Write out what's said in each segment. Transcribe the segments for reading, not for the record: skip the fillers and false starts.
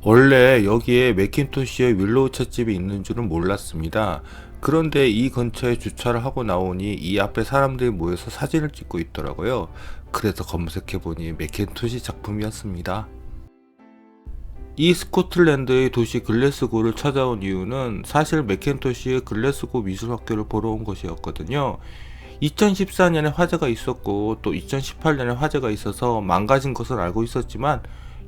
원래 여기에 맥킨토시의 윌로우 찻집이 있는 줄은 몰랐습니다. 그런데 이 근처에 주차를 하고 나오니 이 앞에 사람들이 모여서 사진을 찍고 있더라고요. 그래서 검색해보니 맥킨토시 작품이었습니다. 이 스코틀랜드의 도시 글래스고를 찾아온 이유는 사실 맥킨토시의 글래스고 미술학교를 보러 온 것이었거든요. 2014년에 화재가 있었고 또 2018년에 화재가 있어서 망가진 것을 알고 있었지만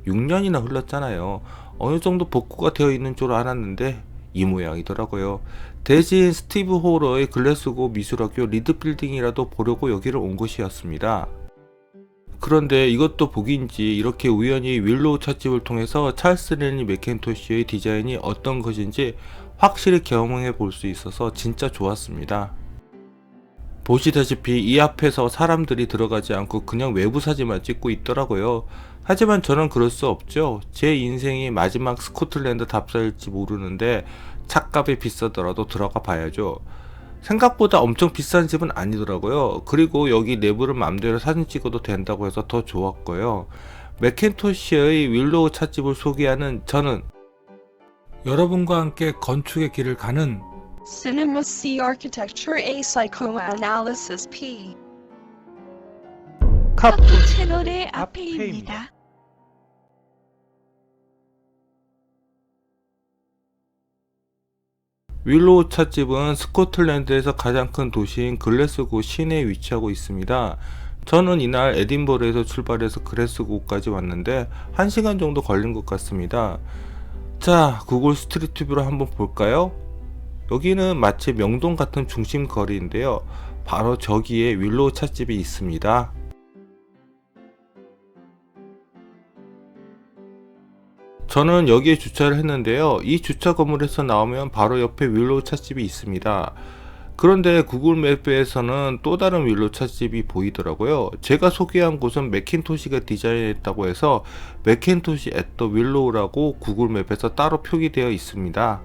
6년이나 흘렀잖아요. 어느 정도 복구가 되어 있는 줄 알았는데 이 모양이더라고요. 대신 스티브 호러의 글래스고 미술학교 리드 빌딩이라도 보려고 여기를 온 것이었습니다. 그런데 이것도 복인지 이렇게 우연히 윌로우 찻집을 통해서 찰스 랜리 맥킨토시의 디자인이 어떤 것인지 확실히 경험해 볼 수 있어서 진짜 좋았습니다. 보시다시피 이 앞에서 사람들이 들어가지 않고 그냥 외부 사진만 찍고 있더라고요. 하지만 저는 그럴 수 없죠. 제 인생이 마지막 스코틀랜드 답사일지 모르는데 차값이 비싸더라도 들어가 봐야죠. 생각보다 엄청 비싼 집은 아니더라고요. 그리고 여기 내부를 맘대로 사진 찍어도 된다고 해서 더 좋았고요. 맥킨토시의 윌로우 찻집을 소개하는 저는 여러분과 함께 건축의 길을 가는 Cinema C Architecture A Psychoanalysis P 카푸 채널의 앞에입니다. 윌로우 찻집은 스코틀랜드에서 가장 큰 도시인 글래스고 시내에 위치하고 있습니다. 저는 이날 에딘버러에서 출발해서 글래스고까지 왔는데 1시간 정도 걸린 것 같습니다. 자, 구글 스트리트 뷰로 한번 볼까요? 여기는 마치 명동 같은 중심 거리인데요. 바로 저기에 윌로우 찻집이 있습니다. 저는 여기에 주차를 했는데요. 이 주차 건물에서 나오면 바로 옆에 윌로우 찻집이 있습니다. 그런데 구글 맵에서는 또 다른 윌로우 찻집이 보이더라고요. 제가 소개한 곳은 맥킨토시가 디자인했다고 해서 맥킨토시 앳 더 윌로우라고 구글 맵에서 따로 표기되어 있습니다.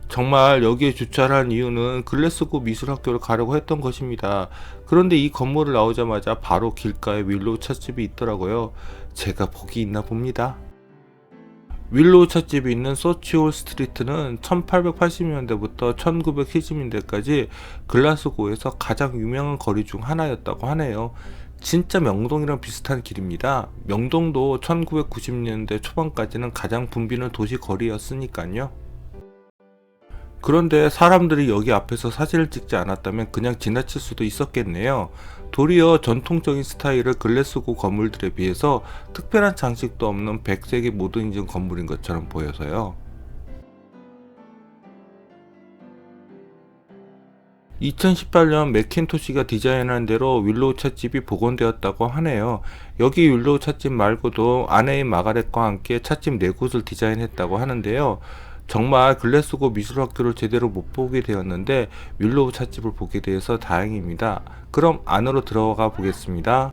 정말 여기에 주차를 한 이유는 글래스고 미술학교를 가려고 했던 것입니다. 그런데 이 건물을 나오자마자 바로 길가에 윌로우 찻집이 있더라고요. 제가 복이 있나 봅니다. 윌로우 찻집이 있는 서치홀 스트리트는 1880년대부터 1970년대까지 글라스고에서 가장 유명한 거리 중 하나였다고 하네요. 진짜 명동이랑 비슷한 길입니다. 명동도 1990년대 초반까지는 가장 붐비는 도시 거리였으니까요. 그런데 사람들이 여기 앞에서 사진을 찍지 않았다면 그냥 지나칠 수도 있었겠네요. 도리어 전통적인 스타일의 글래스고 건물들에 비해서 특별한 장식도 없는 백색의 모더니즘 건물인 것처럼 보여서요. 2018년 맥킨토시가 디자인한 대로 윌로우 찻집이 복원되었다고 하네요. 여기 윌로우 찻집 말고도 아내인 마가렛과 함께 찻집 4곳을 디자인했다고 하는데요. 정말 글래스고 미술학교를 제대로 못 보게 되었는데 윌로우 찻집을 보게 되어서 다행입니다. 그럼 안으로 들어가 보겠습니다.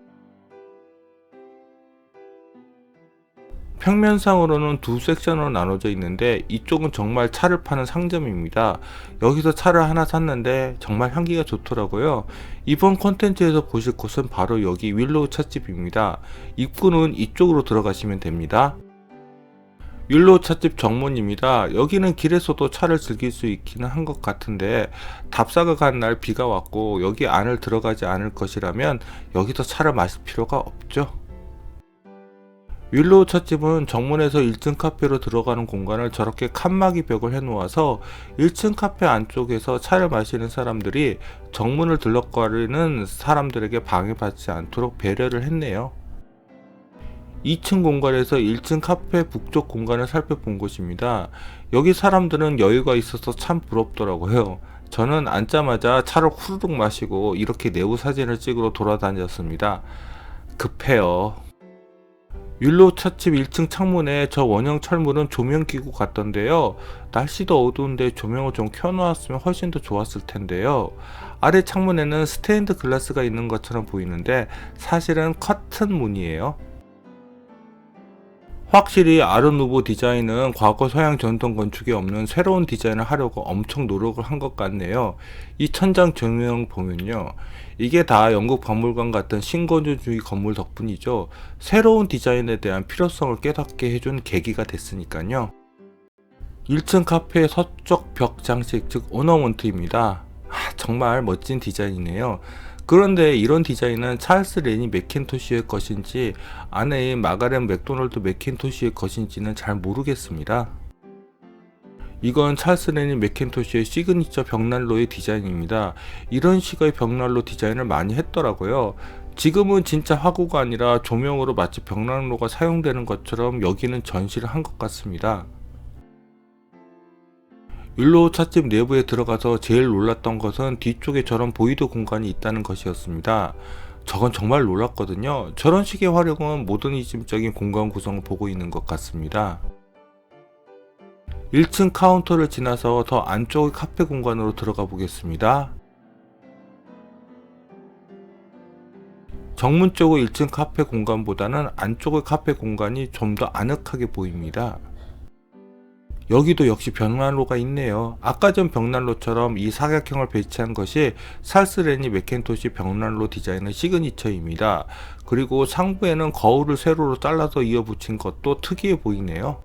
평면상으로는 두 섹션으로 나눠져 있는데 이쪽은 정말 차를 파는 상점입니다. 여기서 차를 하나 샀는데 정말 향기가 좋더라고요. 이번 콘텐츠에서 보실 곳은 바로 여기 윌로우 찻집입니다. 입구는 이쪽으로 들어가시면 됩니다. 윌로우 찻집 정문입니다. 여기는 길에서도 차를 즐길 수 있기는 한 것 같은데 답사가 간 날 비가 왔고 여기 안을 들어가지 않을 것이라면 여기서 차를 마실 필요가 없죠. 윌로우 찻집은 정문에서 1층 카페로 들어가는 공간을 저렇게 칸막이 벽을 해놓아서 1층 카페 안쪽에서 차를 마시는 사람들이 정문을 들럭거리는 사람들에게 방해받지 않도록 배려를 했네요. 2층 공간에서 1층 카페 북쪽 공간을 살펴본 곳입니다. 여기 사람들은 여유가 있어서 참 부럽더라고요. 저는 앉자마자 차를 후루룩 마시고 이렇게 내부 사진을 찍으러 돌아다녔습니다. 급해요. 윌로우 찻집 1층 창문에 저 원형 철문은 조명기구 같던데요. 날씨도 어두운데 조명을 좀 켜놓았으면 훨씬 더 좋았을 텐데요. 아래 창문에는 스테인드 글라스가 있는 것처럼 보이는데 사실은 커튼 문이에요. 확실히 아르누보 디자인은 과거 서양 전통 건축에 없는 새로운 디자인을 하려고 엄청 노력을 한 것 같네요. 이 천장 조명 보면요, 이게 다 영국 박물관 같은 신건축주의 건물 덕분이죠. 새로운 디자인에 대한 필요성을 깨닫게 해준 계기가 됐으니까요. 1층 카페의 서쪽 벽 장식, 즉 오너먼트입니다. 정말 멋진 디자인이네요. 그런데 이런 디자인은 찰스 레니 맥킨토시의 것인지 아내인 마가렛 맥도널드 맥킨토시의 것인지는 잘 모르겠습니다. 이건 찰스 레니 맥킨토시의 시그니처 벽난로의 디자인입니다. 이런 식의 벽난로 디자인을 많이 했더라고요. 지금은 진짜 화구가 아니라 조명으로 마치 벽난로가 사용되는 것처럼 여기는 전시를 한 것 같습니다. 윌로우 찻집 내부에 들어가서 제일 놀랐던 것은 뒤쪽에 저런 보이드 공간이 있다는 것이었습니다. 저건 정말 놀랐거든요. 저런 식의 활용은 모더니즘적인 공간 구성을 보고 있는 것 같습니다. 1층 카운터를 지나서 더 안쪽의 카페 공간으로 들어가 보겠습니다. 정문 쪽의 1층 카페 공간보다는 안쪽의 카페 공간이 좀 더 아늑하게 보입니다. 여기도 역시 벽난로가 있네요. 아까 전 벽난로처럼 이 사각형을 배치한 것이 찰스 레니 맥킨토시 벽난로 디자인의 시그니처입니다. 그리고 상부에는 거울을 세로로 잘라서 이어 붙인 것도 특이해 보이네요.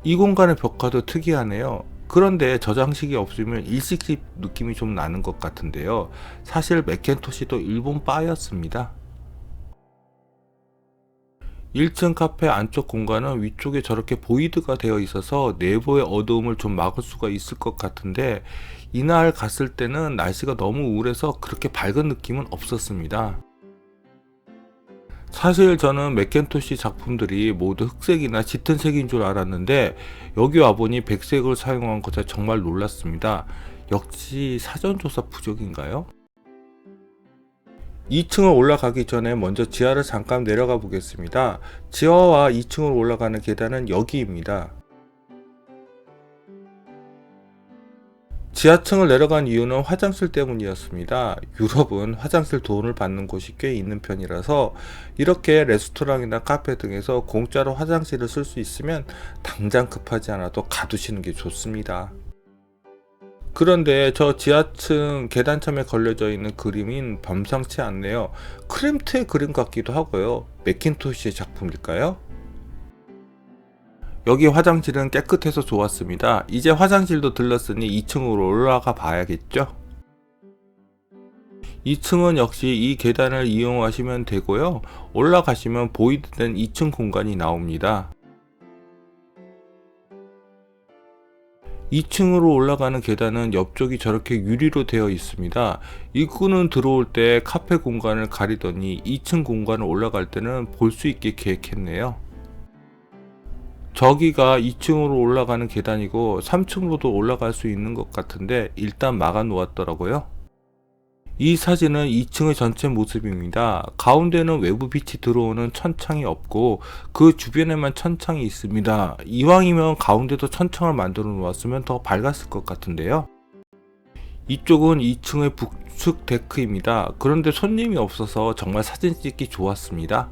이 공간의 벽화도 특이하네요. 그런데 저 장식이 없으면 일식집 느낌이 좀 나는 것 같은데요. 사실 맥킨토시도 일본 바였습니다. 1층 카페 안쪽 공간은 위쪽에 저렇게 보이드가 되어 있어서 내부의 어두움을 좀 막을 수가 있을 것 같은데, 이날 갔을 때는 날씨가 너무 우울해서 그렇게 밝은 느낌은 없었습니다. 사실 저는 맥킨토시 작품들이 모두 흑색이나 짙은 색인 줄 알았는데 여기 와보니 백색을 사용한 것에 정말 놀랐습니다. 역시 사전조사 부족인가요? 2층을 올라가기 전에 먼저 지하를 잠깐 내려가 보겠습니다. 지하와 2층으로 올라가는 계단은 여기입니다. 지하층을 내려간 이유는 화장실 때문이었습니다. 유럽은 화장실 돈을 받는 곳이 꽤 있는 편이라서 이렇게 레스토랑이나 카페 등에서 공짜로 화장실을 쓸 수 있으면 당장 급하지 않아도 가두시는 게 좋습니다. 그런데 저 지하층 계단참에 걸려져 있는 그림인 범상치 않네요. 크림트의 그림 같기도 하고요. 맥킨토시의 작품일까요? 여기 화장실은 깨끗해서 좋았습니다. 이제 화장실도 들렀으니 2층으로 올라가 봐야겠죠? 2층은 역시 이 계단을 이용하시면 되고요. 올라가시면 보이드된 2층 공간이 나옵니다. 2층으로 올라가는 계단은 옆쪽이 저렇게 유리로 되어 있습니다. 입구는 들어올 때 카페 공간을 가리더니 2층 공간을 올라갈 때는 볼 수 있게 계획했네요. 저기가 2층으로 올라가는 계단이고 3층으로도 올라갈 수 있는 것 같은데 일단 막아 놓았더라고요. 이 사진은 2층의 전체 모습입니다. 가운데는 외부 빛이 들어오는 천창이 없고 그 주변에만 천창이 있습니다. 이왕이면 가운데도 천창을 만들어 놓았으면 더 밝았을 것 같은데요. 이쪽은 2층의 북측 데크입니다. 그런데 손님이 없어서 정말 사진 찍기 좋았습니다.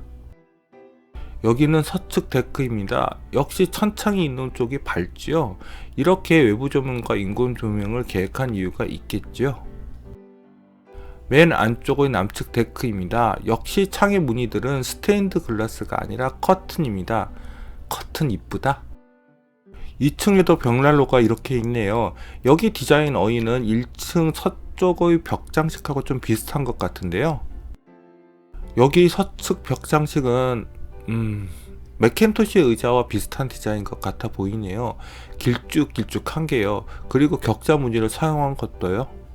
여기는 서측 데크입니다. 역시 천창이 있는 쪽이 밝지요. 이렇게 외부 조명과 인공 조명을 계획한 이유가 있겠죠. 맨 안쪽의 남측 데크입니다. 역시 창의 무늬들은 스테인드 글라스가 아니라 커튼입니다. 커튼 이쁘다. 2층에도 벽난로가 이렇게 있네요. 여기 디자인 어이는 1층 서쪽의 벽 장식하고 좀 비슷한 것 같은데요. 여기 서측 벽 장식은 맥킨토시의 의자와 비슷한 디자인 것 같아 보이네요. 길쭉길쭉한 게요. 그리고 격자 무늬를 사용한 것도요.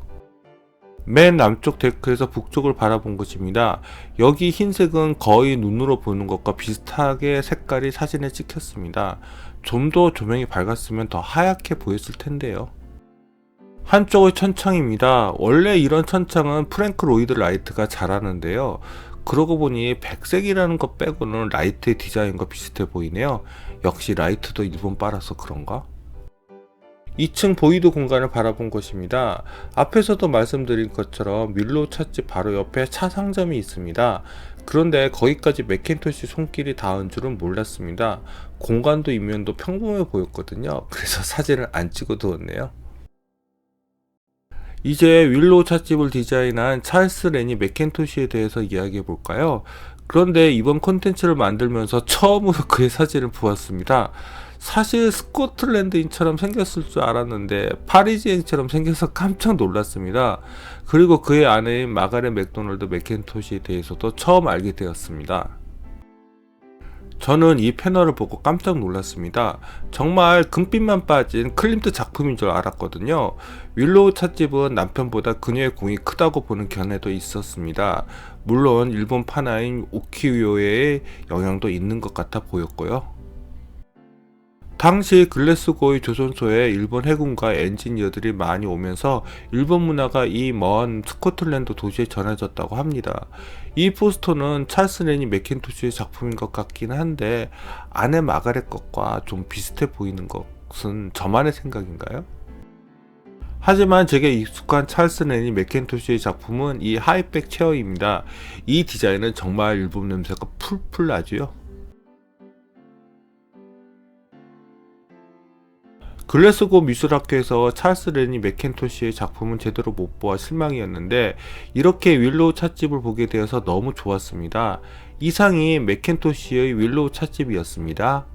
맨 남쪽 데크에서 북쪽을 바라본 것입니다. 여기 흰색은 거의 눈으로 보는 것과 비슷하게 색깔이 사진에 찍혔습니다. 좀 더 조명이 밝았으면 더 하얗게 보였을 텐데요. 한쪽의 천창입니다. 원래 이런 천창은 프랭크 로이드 라이트가 잘하는데요. 그러고 보니 백색이라는 것 빼고는 라이트의 디자인과 비슷해 보이네요. 역시 라이트도 일본 빨아서 그런가? 2층 보이드 공간을 바라본 것입니다. 앞에서도 말씀드린 것처럼 윌로우 찻집 바로 옆에 차 상점이 있습니다. 그런데 거기까지 맥킨토시 손길이 닿은 줄은 몰랐습니다. 공간도 이면도 평범해 보였거든요. 그래서 사진을 안 찍어 두었네요. 이제 윌로우 찻집을 디자인한 찰스 레니 맥킨토시에 대해서 이야기해 볼까요? 그런데 이번 콘텐츠를 만들면서 처음으로 그의 사진을 보았습니다. 사실 스코틀랜드인처럼 생겼을 줄 알았는데 파리지앵처럼 생겨서 깜짝 놀랐습니다. 그리고 그의 아내인 마가렛 맥도널드 맥킨토시에 대해서도 처음 알게 되었습니다. 저는 이 패널을 보고 깜짝 놀랐습니다. 정말 금빛만 빠진 클림트 작품인 줄 알았거든요. 윌로우 찻집은 남편보다 그녀의 공이 크다고 보는 견해도 있었습니다. 물론 일본 파나인 우키우요의 영향도 있는 것 같아 보였고요. 당시 글래스고의 조선소에 일본 해군과 엔지니어들이 많이 오면서 일본 문화가 이 먼 스코틀랜드 도시에 전해졌다고 합니다. 이 포스터는 찰스 레니 맥킨토시의 작품인 것 같긴 한데 아내 마가렛 것과 좀 비슷해 보이는 것은 저만의 생각인가요? 하지만 제게 익숙한 찰스 레니 맥킨토시의 작품은 이 하이백 체어입니다. 이 디자인은 정말 일본 냄새가 풀풀 나지요. 글래스고 미술학교에서 찰스 레니 맥킨토시의 작품은 제대로 못 보아 실망이었는데 이렇게 윌로우 찻집을 보게 되어서 너무 좋았습니다. 이상이 맥킨토시의 윌로우 찻집이었습니다.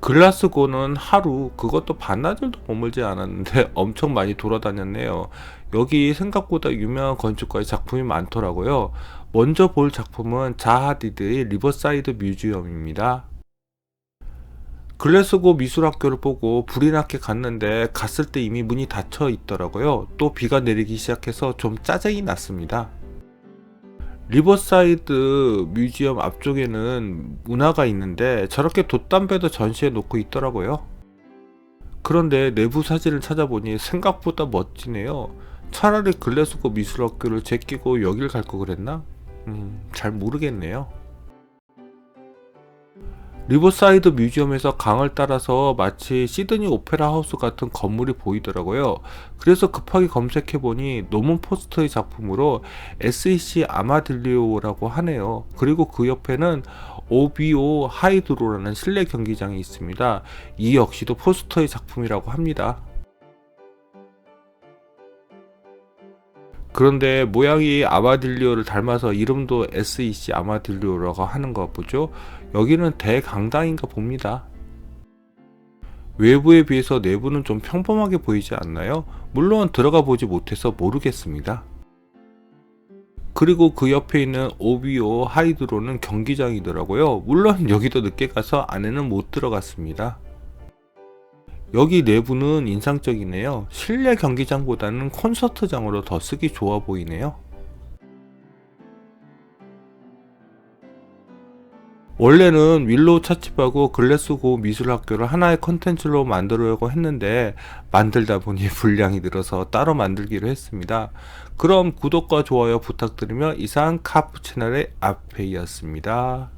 글라스고는 하루, 그것도 반나절도 머물지 않았는데 엄청 많이 돌아다녔네요. 여기 생각보다 유명한 건축가의 작품이 많더라고요. 먼저 볼 작품은 자하디드의 리버사이드 뮤지엄입니다. 글래스고 미술학교를 보고 불이 났게 갔는데 갔을 때 이미 문이 닫혀 있더라고요. 또 비가 내리기 시작해서 좀 짜증이 났습니다. 리버사이드 뮤지엄 앞쪽에는 문화가 있는데 저렇게 돛담배도 전시해 놓고 있더라고요. 그런데 내부 사진을 찾아보니 생각보다 멋지네요. 차라리 글래스고 미술학교를 제끼고 여길 갈 거 그랬나? 잘 모르겠네요. 리버사이드 뮤지엄에서 강을 따라서 마치 시드니 오페라 하우스 같은 건물이 보이더라고요. 그래서 급하게 검색해보니 노먼 포스터의 작품으로 SEC 아마딜리오라고 하네요. 그리고 그 옆에는 OBO 하이드로라는 실내 경기장이 있습니다. 이 역시도 포스터의 작품이라고 합니다. 그런데 모양이 아마딜리오를 닮아서 이름도 SEC 아마딜리오라고 하는 거 보죠. 여기는 대강당인가 봅니다. 외부에 비해서 내부는 좀 평범하게 보이지 않나요? 물론 들어가 보지 못해서 모르겠습니다. 그리고 그 옆에 있는 OBO 하이드로는 경기장이더라고요. 물론 여기도 늦게 가서 안에는 못 들어갔습니다. 여기 내부는 인상적이네요. 실내 경기장보다는 콘서트장으로 더 쓰기 좋아 보이네요. 원래는 윌로우 찻집하고 글래스고 미술학교를 하나의 컨텐츠로 만들려고 했는데 만들다 보니 분량이 늘어서 따로 만들기로 했습니다. 그럼 구독과 좋아요 부탁드리며 이상 카프 채널의 아페이였습니다.